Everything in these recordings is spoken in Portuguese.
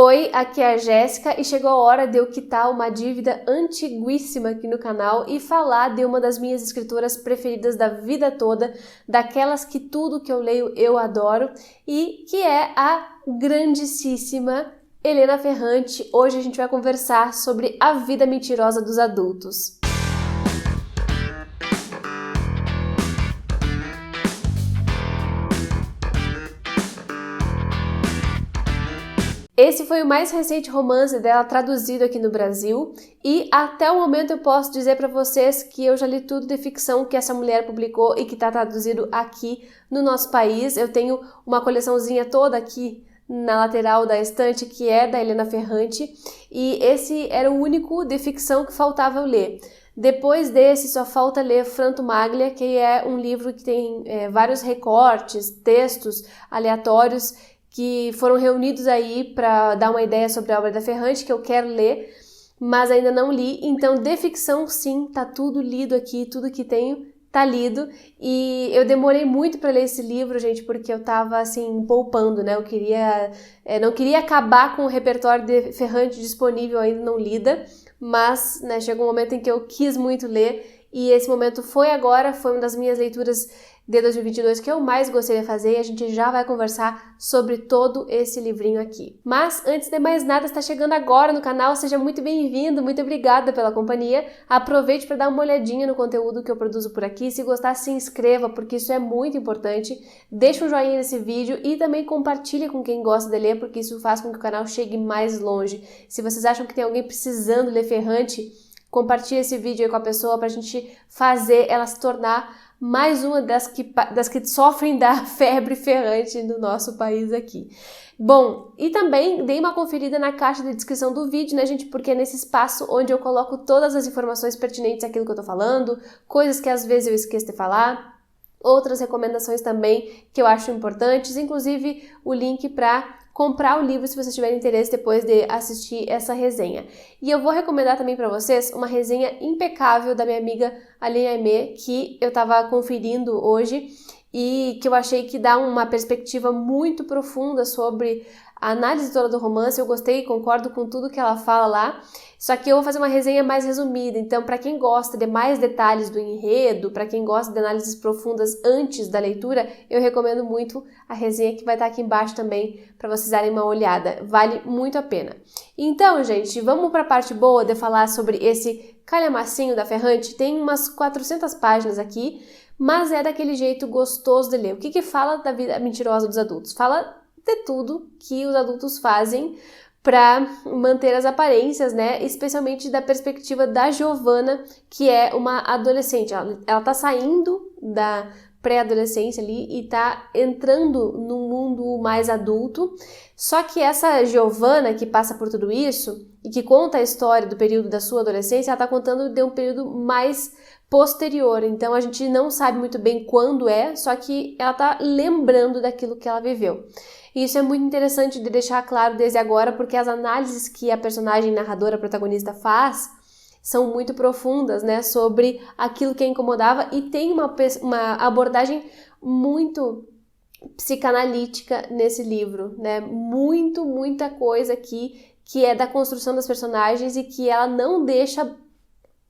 Oi, aqui é a Jéssica e chegou a hora de eu quitar uma dívida antiguíssima aqui no canal e falar de uma das minhas escritoras preferidas da vida toda, daquelas que tudo que eu leio eu adoro, e que é a grandíssima Helena Ferrante. Hoje a gente vai conversar sobre a vida mentirosa dos adultos. Esse foi o mais recente romance dela traduzido aqui no Brasil e até o momento eu posso dizer para vocês que eu já li tudo de ficção que essa mulher publicou e que está traduzido aqui no nosso país. Eu tenho uma coleçãozinha toda aqui na lateral da estante que é da Helena Ferrante e esse era o único de ficção que faltava eu ler. Depois desse só falta ler Franto Maglia, que é um livro que tem vários recortes, textos aleatórios que foram reunidos aí para dar uma ideia sobre a obra da Ferrante, que eu quero ler, mas ainda não li. Então, de ficção, sim, tá tudo lido aqui, tudo que tenho tá lido. E eu demorei muito para ler esse livro, gente, porque eu tava, assim, poupando, né? Eu não queria acabar com o repertório de Ferrante disponível ainda não lida, mas, né, chegou um momento em que eu quis muito ler, e esse momento foi agora, foi uma das minhas leituras de 2022 que eu mais gostei de fazer e a gente já vai conversar sobre todo esse livrinho aqui. Mas, antes de mais nada, está chegando agora no canal, seja muito bem-vindo, muito obrigada pela companhia. Aproveite para dar uma olhadinha no conteúdo que eu produzo por aqui. Se gostar, se inscreva, porque isso é muito importante. Deixe um joinha nesse vídeo e também compartilhe com quem gosta de ler, porque isso faz com que o canal chegue mais longe. Se vocês acham que tem alguém precisando ler Ferrante, compartilhe esse vídeo aí com a pessoa para a gente fazer ela se tornar mais uma das que sofrem da febre ferrante no nosso país aqui. Bom, e também dei uma conferida na caixa de descrição do vídeo, né, gente? Porque é nesse espaço onde eu coloco todas as informações pertinentes àquilo que eu tô falando, coisas que às vezes eu esqueço de falar, outras recomendações também que eu acho importantes, inclusive o link para comprar o livro se vocês tiverem interesse depois de assistir essa resenha. E eu vou recomendar também para vocês uma resenha impecável da minha amiga Aline Aimé, que eu estava conferindo hoje e que eu achei que dá uma perspectiva muito profunda sobre a análise toda do romance. Eu gostei, concordo com tudo que ela fala lá, só que eu vou fazer uma resenha mais resumida. Então, para quem gosta de mais detalhes do enredo, para quem gosta de análises profundas antes da leitura, eu recomendo muito a resenha que vai estar aqui embaixo também para vocês darem uma olhada. Vale muito a pena. Então, gente, vamos para a parte boa de falar sobre esse calhamacinho da Ferrante. Tem umas 400 páginas aqui, mas é daquele jeito gostoso de ler. O que fala da vida mentirosa dos adultos? Fala de tudo que os adultos fazem para manter as aparências, né? Especialmente da perspectiva da Giovanna, que é uma adolescente. Ela tá saindo da pré-adolescência ali e tá entrando num mundo mais adulto. Só que essa Giovanna que passa por tudo isso e que conta a história do período da sua adolescência, ela tá contando de um período mais posterior. Então a gente não sabe muito bem quando é, só que ela tá lembrando daquilo que ela viveu. E isso é muito interessante de deixar claro desde agora, porque as análises que a personagem narradora protagonista faz são muito profundas, né, sobre aquilo que a incomodava e tem uma abordagem muito psicanalítica nesse livro, né, muita coisa aqui que é da construção das personagens e que ela não deixa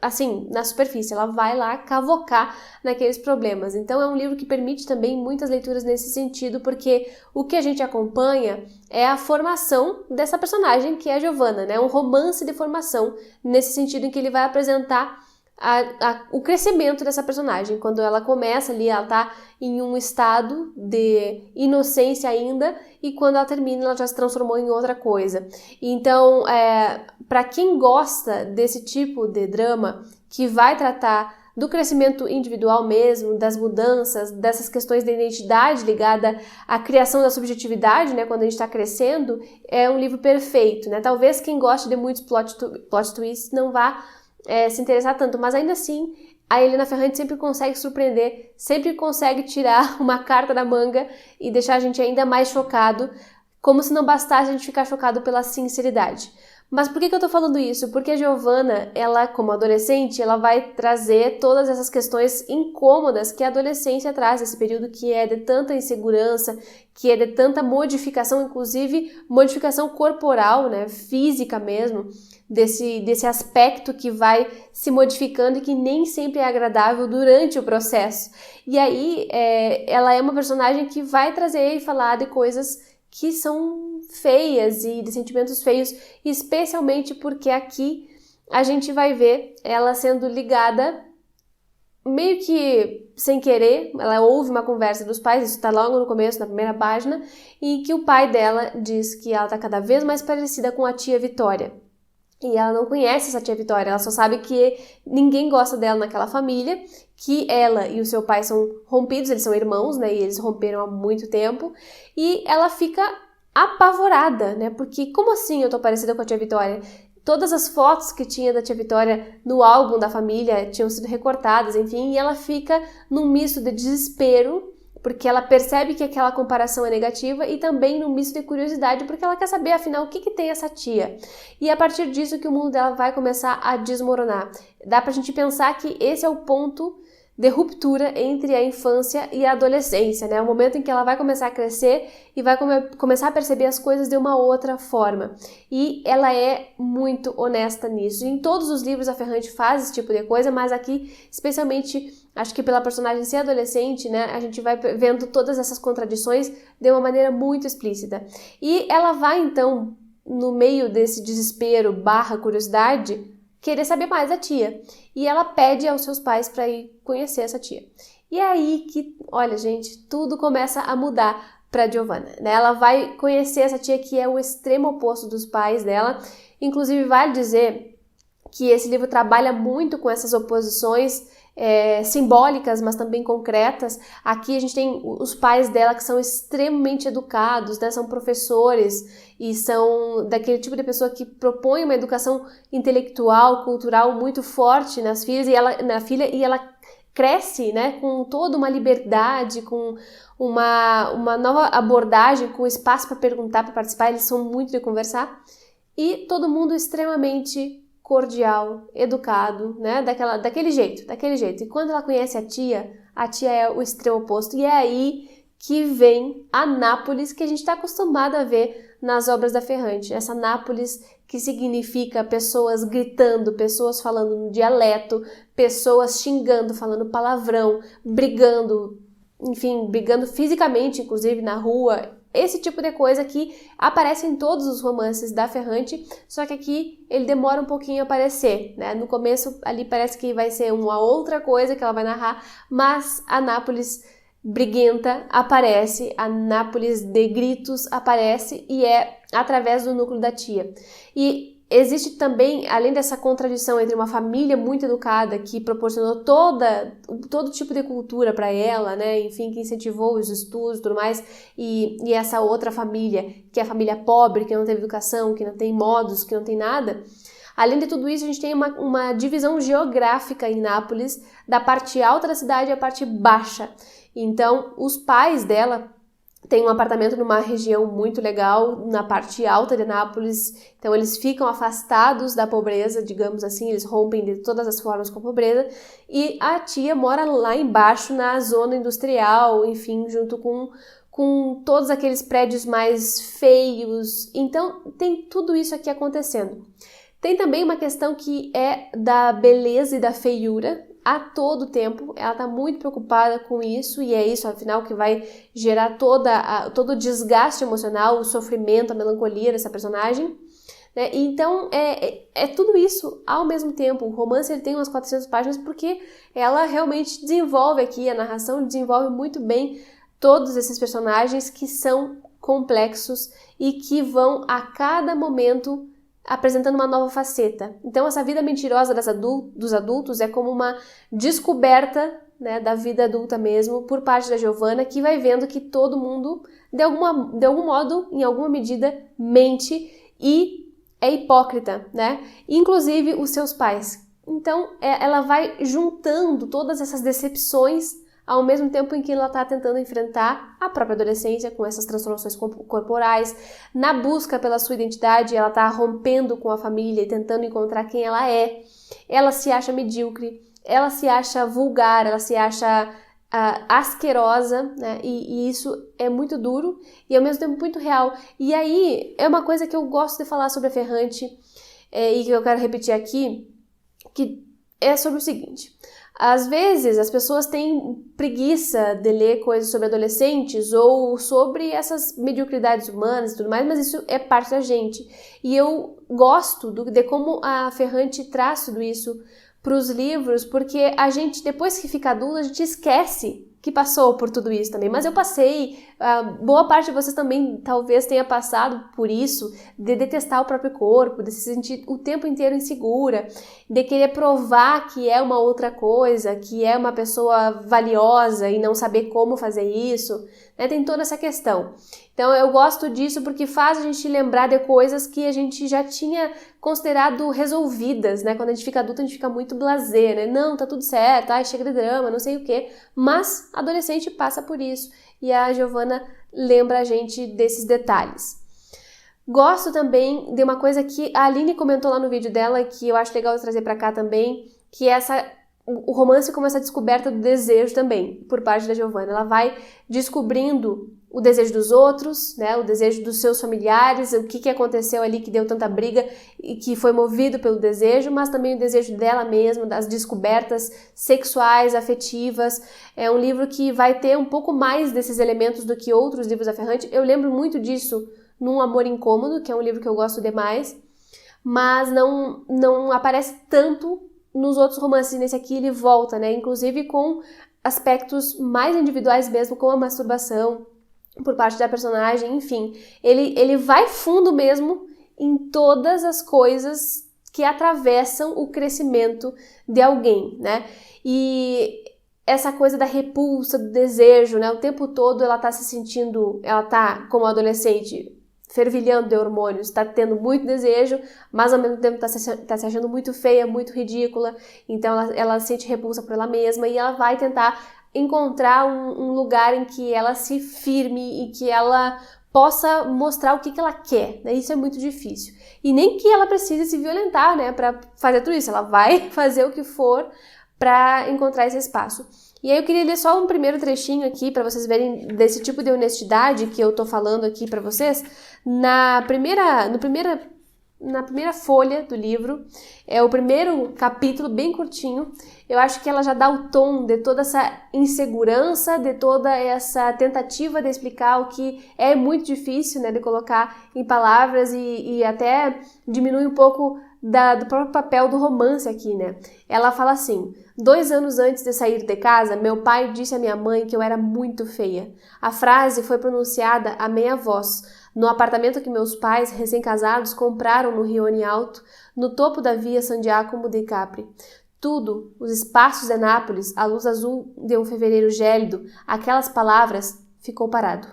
assim, na superfície, ela vai lá cavocar naqueles problemas. Então é um livro que permite também muitas leituras nesse sentido, porque o que a gente acompanha é a formação dessa personagem, que é a Giovanna, né? Um romance de formação, nesse sentido em que ele vai apresentar o crescimento dessa personagem. Quando ela começa ali, ela tá em um estado de inocência ainda, e quando ela termina, ela já se transformou em outra coisa. Então, para quem gosta desse tipo de drama, que vai tratar do crescimento individual mesmo, das mudanças, dessas questões da identidade ligada à criação da subjetividade, né, quando a gente está crescendo, é um livro perfeito, né? Talvez quem goste de muitos plot twists não vá se interessar tanto, mas ainda assim a Helena Ferrante sempre consegue surpreender, sempre consegue tirar uma carta da manga e deixar a gente ainda mais chocado, como se não bastasse a gente ficar chocado pela sinceridade. Mas por que eu tô falando isso? Porque a Giovanna, ela como adolescente, ela vai trazer todas essas questões incômodas que a adolescência traz, esse período que é de tanta insegurança, que é de tanta modificação, inclusive modificação corporal, né, física mesmo, desse aspecto que vai se modificando e que nem sempre é agradável durante o processo. E aí, ela é uma personagem que vai trazer e falar de coisas que são feias e de sentimentos feios, especialmente porque aqui a gente vai ver ela sendo ligada meio que sem querer. Ela ouve uma conversa dos pais, isso está logo no começo, na primeira página, em que o pai dela diz que ela está cada vez mais parecida com a tia Vitória. E ela não conhece essa tia Vitória, ela só sabe que ninguém gosta dela naquela família, que ela e o seu pai são rompidos, eles são irmãos, né, e eles romperam há muito tempo, e ela fica apavorada, né, porque como assim eu tô parecida com a tia Vitória? Todas as fotos que tinha da tia Vitória no álbum da família tinham sido recortadas, enfim, e ela fica num misto de desespero, porque ela percebe que aquela comparação é negativa, e também num misto de curiosidade, porque ela quer saber, afinal, o que tem essa tia. E a partir disso que o mundo dela vai começar a desmoronar. Dá pra gente pensar que esse é o ponto de ruptura entre a infância e a adolescência, né? O momento em que ela vai começar a crescer e vai começar a perceber as coisas de uma outra forma. E ela é muito honesta nisso. E em todos os livros a Ferrante faz esse tipo de coisa, mas aqui, especialmente, acho que pela personagem ser adolescente, né? A gente vai vendo todas essas contradições de uma maneira muito explícita. E ela vai, então, no meio desse desespero / curiosidade, querer saber mais da tia. E ela pede aos seus pais para ir conhecer essa tia. E é aí que, olha, gente, tudo começa a mudar para Giovanna, né? Ela vai conhecer essa tia que é o extremo oposto dos pais dela. Inclusive, vale dizer que esse livro trabalha muito com essas oposições simbólicas, mas também concretas. Aqui a gente tem os pais dela que são extremamente educados, né? São professores e são daquele tipo de pessoa que propõe uma educação intelectual, cultural muito forte na filha, e ela cresce, né, com toda uma liberdade, com uma nova abordagem, com espaço para perguntar, para participar. Eles são muito de conversar, e todo mundo extremamente cordial, educado, né, daquele jeito. E quando ela conhece a tia é o extremo oposto, e é aí que vem a Nápoles que a gente está acostumado a ver nas obras da Ferrante. Essa Nápoles que significa pessoas gritando, pessoas falando no dialeto, pessoas xingando, falando palavrão, brigando, enfim, brigando fisicamente, inclusive na rua. Esse tipo de coisa que aparece em todos os romances da Ferrante, só que aqui ele demora um pouquinho a aparecer, né? No começo ali parece que vai ser uma outra coisa que ela vai narrar, mas a Nápoles briguenta aparece, a Nápoles de gritos aparece, e é através do núcleo da tia. E existe também, além dessa contradição entre uma família muito educada que proporcionou todo tipo de cultura para ela, né? Enfim, que incentivou os estudos e tudo mais, e essa outra família, que é a família pobre, que não teve educação, que não tem modos, que não tem nada. Além de tudo isso, a gente tem uma divisão geográfica em Nápoles, da parte alta da cidade e a parte baixa. Então, os pais dela têm um apartamento numa região muito legal, na parte alta de Nápoles, então eles ficam afastados da pobreza, digamos assim, eles rompem de todas as formas com a pobreza, e a tia mora lá embaixo, na zona industrial, enfim, junto com todos aqueles prédios mais feios. Então, tem tudo isso aqui acontecendo. Tem também uma questão que é da beleza e da feiura. A todo tempo, ela está muito preocupada com isso, e é isso, afinal, que vai gerar todo o desgaste emocional, o sofrimento, a melancolia dessa personagem, né? Então, é tudo isso ao mesmo tempo. O romance ele tem umas 400 páginas porque ela realmente desenvolve aqui, a narração desenvolve muito bem todos esses personagens que são complexos e que vão, a cada momento, apresentando uma nova faceta. Então, essa vida mentirosa dos adultos é como uma descoberta, né, da vida adulta mesmo, por parte da Giovanna, que vai vendo que todo mundo, de algum modo, em alguma medida, mente e é hipócrita, né? Inclusive os seus pais. Então, ela vai juntando todas essas decepções ao mesmo tempo em que ela está tentando enfrentar a própria adolescência com essas transformações corporais. Na busca pela sua identidade, ela está rompendo com a família e tentando encontrar quem ela é. Ela se acha medíocre, ela se acha vulgar, ela se acha asquerosa, né? E isso é muito duro e ao mesmo tempo muito real. E aí é uma coisa que eu gosto de falar sobre a Ferrante e que eu quero repetir aqui, que é sobre o seguinte: às vezes as pessoas têm preguiça de ler coisas sobre adolescentes ou sobre essas mediocridades humanas e tudo mais, mas isso é parte da gente. E eu gosto de como a Ferrante traz tudo isso para os livros, porque a gente, depois que fica adulto, a gente esquece que passou por tudo isso também. Mas eu passei, boa parte de vocês também talvez tenha passado por isso, de detestar o próprio corpo, de se sentir o tempo inteiro insegura, de querer provar que é uma outra coisa, que é uma pessoa valiosa e não saber como fazer isso, né? Tem toda essa questão. Então eu gosto disso porque faz a gente lembrar de coisas que a gente já tinha considerado resolvidas, né? Quando a gente fica adulto, a gente fica muito blasé, né? Não, tá tudo certo, chega de drama, não sei o quê. Mas a adolescente passa por isso e a Giovanna lembra a gente desses detalhes. Gosto também de uma coisa que a Aline comentou lá no vídeo dela, que eu acho legal trazer pra cá também, que é o romance como essa descoberta do desejo também, por parte da Giovanna. Ela vai descobrindo o desejo dos outros, né, o desejo dos seus familiares, o que aconteceu ali que deu tanta briga e que foi movido pelo desejo, mas também o desejo dela mesma, das descobertas sexuais, afetivas. É um livro que vai ter um pouco mais desses elementos do que outros livros da Ferrante. Eu lembro muito disso num Amor Incômodo, que é um livro que eu gosto demais, mas não aparece tanto nos outros romances. Nesse aqui ele volta, né, inclusive com aspectos mais individuais mesmo, como a masturbação por parte da personagem, enfim. Ele vai fundo mesmo em todas as coisas que atravessam o crescimento de alguém, né? E essa coisa da repulsa, do desejo, né? O tempo todo ela tá se sentindo, ela tá como adolescente fervilhando de hormônios, tá tendo muito desejo, mas ao mesmo tempo tá se achando muito feia, muito ridícula, então ela sente repulsa por ela mesma e ela vai tentar encontrar um lugar em que ela se firme e que ela possa mostrar o que ela quer, né? Isso é muito difícil. E nem que ela precise se violentar, né, para fazer tudo isso. Ela vai fazer o que for para encontrar esse espaço. E aí eu queria ler só um primeiro trechinho aqui para vocês verem desse tipo de honestidade que eu tô falando aqui para vocês. Na primeira folha do livro, é o primeiro capítulo, bem curtinho. Eu acho que ela já dá o tom de toda essa insegurança, de toda essa tentativa de explicar o que é muito difícil, né, de colocar em palavras e até diminui um pouco do próprio papel do romance aqui, né? Ela fala assim: 2 anos antes de sair de casa, meu pai disse à minha mãe que eu era muito feia. A frase foi pronunciada a meia voz, no apartamento que meus pais, recém-casados, compraram no Rione Alto, no topo da via San Giacomo di Capri. Tudo, os espaços de Nápoles, a luz azul de um fevereiro gélido, aquelas palavras, ficou parado.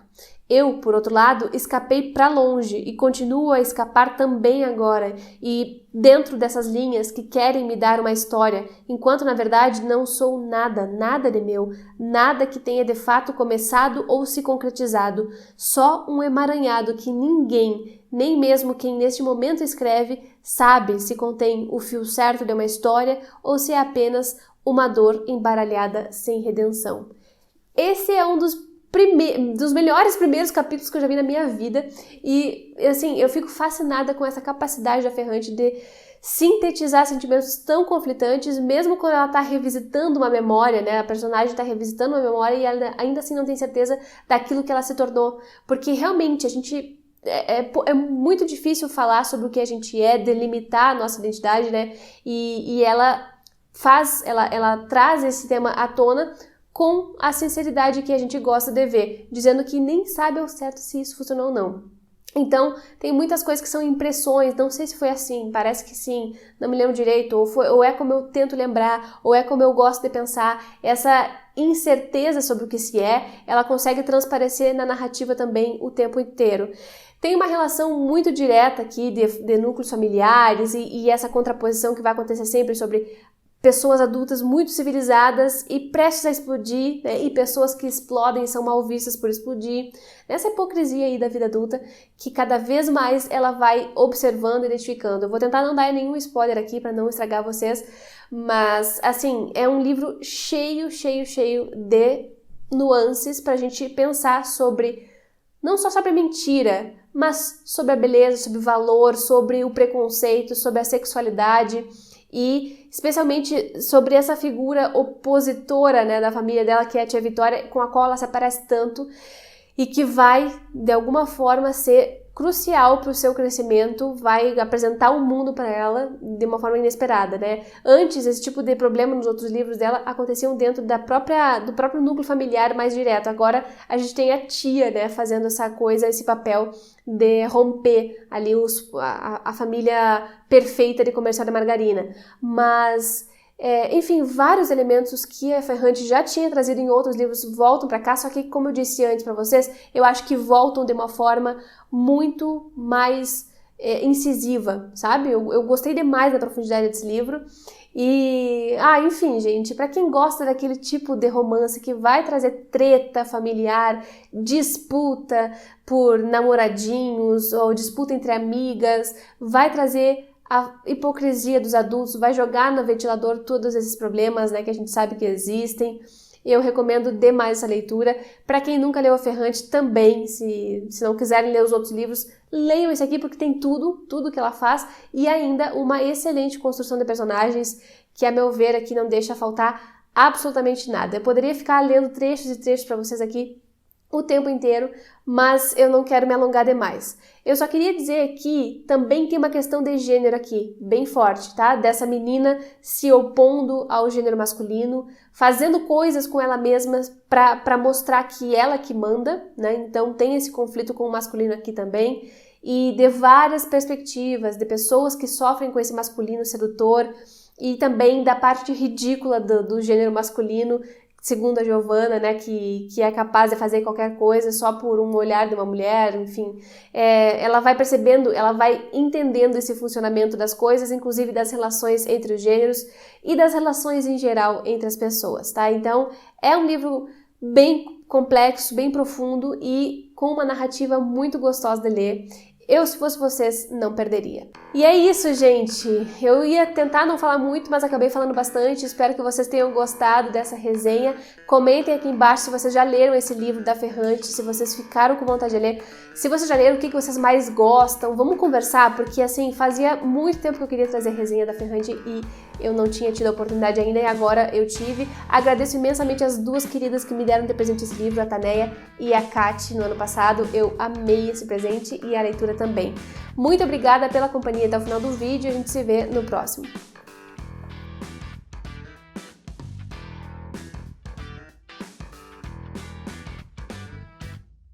Eu, por outro lado, escapei para longe e continuo a escapar também agora, e dentro dessas linhas que querem me dar uma história, enquanto na verdade não sou nada, nada de meu, nada que tenha de fato começado ou se concretizado, só um emaranhado que ninguém, nem mesmo quem neste momento escreve, sabe se contém o fio certo de uma história ou se é apenas uma dor embaralhada sem redenção. Esse é um dos melhores primeiros capítulos que eu já vi na minha vida e, assim, eu fico fascinada com essa capacidade da Ferrante de sintetizar sentimentos tão conflitantes, mesmo quando ela está revisitando uma memória, né? A personagem está revisitando uma memória e ela ainda assim não tem certeza daquilo que ela se tornou, porque realmente a gente é muito difícil falar sobre o que a gente é, delimitar a nossa identidade, né? E ela traz esse tema à tona com a sinceridade que a gente gosta de ver, dizendo que nem sabe ao certo se isso funcionou ou não. Então, tem muitas coisas que são impressões, não sei se foi assim, parece que sim, não me lembro direito, ou é como eu tento lembrar, ou é como eu gosto de pensar. Essa incerteza sobre o que se é, ela consegue transparecer na narrativa também o tempo inteiro. Tem uma relação muito direta aqui de núcleos familiares e essa contraposição que vai acontecer sempre sobre pessoas adultas muito civilizadas e prestes a explodir, né? E pessoas que explodem e são mal vistas por explodir. Essa hipocrisia aí da vida adulta que cada vez mais ela vai observando e identificando. Eu vou tentar não dar nenhum spoiler aqui para não estragar vocês, mas assim, é um livro cheio de nuances pra gente pensar sobre, não só sobre a mentira, mas sobre a beleza, sobre o valor, sobre o preconceito, sobre a sexualidade e especialmente sobre essa figura opositora, né, da família dela, que é a tia Vitória, com a qual ela se parece tanto e que vai, de alguma forma, ser crucial para o seu crescimento, vai apresentar o mundo para ela de uma forma inesperada, né? Antes, esse tipo de problema nos outros livros dela aconteciam dentro do próprio núcleo familiar mais direto. Agora, a gente tem a tia, né, fazendo essa coisa, esse papel de romper ali a família perfeita de comercial de margarina. Mas... enfim, vários elementos que a Ferrante já tinha trazido em outros livros voltam para cá, só que, como eu disse antes para vocês, eu acho que voltam de uma forma muito mais incisiva, sabe? Eu gostei demais da profundidade desse livro. E, enfim, gente, para quem gosta daquele tipo de romance que vai trazer treta familiar, disputa por namoradinhos ou disputa entre amigas, vai trazer a hipocrisia dos adultos, vai jogar no ventilador todos esses problemas, né, que a gente sabe que existem. Eu recomendo demais essa leitura. Para quem nunca leu a Ferrante também, se não quiserem ler os outros livros, leiam esse aqui porque tem tudo que ela faz e ainda uma excelente construção de personagens que, a meu ver, aqui não deixa faltar absolutamente nada. Eu poderia ficar lendo trechos e trechos para vocês aqui o tempo inteiro, mas eu não quero me alongar demais. Eu só queria dizer que também tem uma questão de gênero aqui, bem forte, tá? Dessa menina se opondo ao gênero masculino, fazendo coisas com ela mesma para mostrar que ela que manda, né? Então tem esse conflito com o masculino aqui também, e de várias perspectivas, de pessoas que sofrem com esse masculino sedutor, e também da parte ridícula do gênero masculino, segundo a Giovanna, né, que é capaz de fazer qualquer coisa só por um olhar de uma mulher, enfim. Ela vai percebendo, ela vai entendendo esse funcionamento das coisas, inclusive das relações entre os gêneros e das relações em geral entre as pessoas, tá? Então, é um livro bem complexo, bem profundo e com uma narrativa muito gostosa de ler. Eu, se fosse vocês, não perderia. E é isso, gente. Eu ia tentar não falar muito, mas acabei falando bastante. Espero que vocês tenham gostado dessa resenha. Comentem aqui embaixo se vocês já leram esse livro da Ferrante, se vocês ficaram com vontade de ler. Se vocês já leram, o que vocês mais gostam. Vamos conversar, porque assim, fazia muito tempo que eu queria trazer resenha da Ferrante e eu não tinha tido a oportunidade ainda e agora eu tive. Agradeço imensamente as duas queridas que me deram de presente esse livro, a Taneia e a Kati, no ano passado. Eu amei esse presente e a leitura também. Muito obrigada pela companhia até o final do vídeo e a gente se vê no próximo.